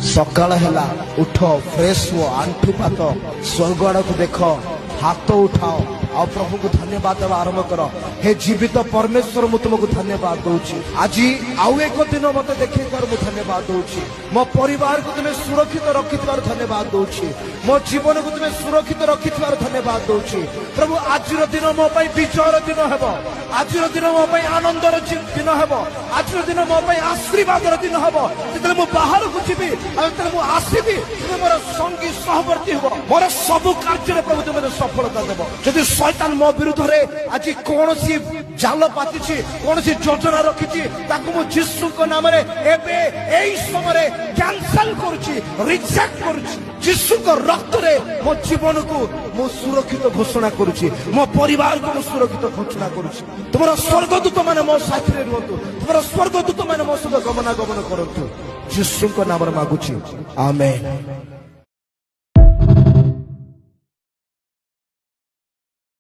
सकाळ हेला उठ फ्रेश हो आंठू पात स्वर्ग आड़ को देख हाथ उठाओ आ प्रभु को धन्यवाद देवा आरंभ कर। हे जीवित परमेश्वर मु तुमको धन्यवाद दूची आज आउ एक दिन मत देखे धन्यवाद दूची मो परिवार को तुम्हें सुरक्षित रखि धन्यवाद दूची मो जीवन को तुम्हें सुरक्षित रखि धन्यवाद दूची प्रभु आज दिन मो विजयर दिन हेब आज दिन मो आनंदर दिन हेब आज दिन मो आशीर्वाद दिन हेब जो मु बाहर को जीवी मु आसबि मोर संगी सहवर्ती हो मोर सब कार्य प्रभु तुम सफलता देव जदि शैतान मो विरुद्ध रे आज कौन सी जाल पाती कौन सी योजना रखी जीशु नाम समय कैंसल कर रिजेक्ट कर जीशु रक्त रे मो जीवन को मो सुरक्षित घोषणा करुच्ची मो परिवार को मो सुरक्षित घोषणा करुच्ची तुम स्वर्गदूत मैंने मो साथी रुहतु तुम स्वर्गदूत मैंने मो सहित गमनागमन करतु जीशु नाम मागुची आमेन।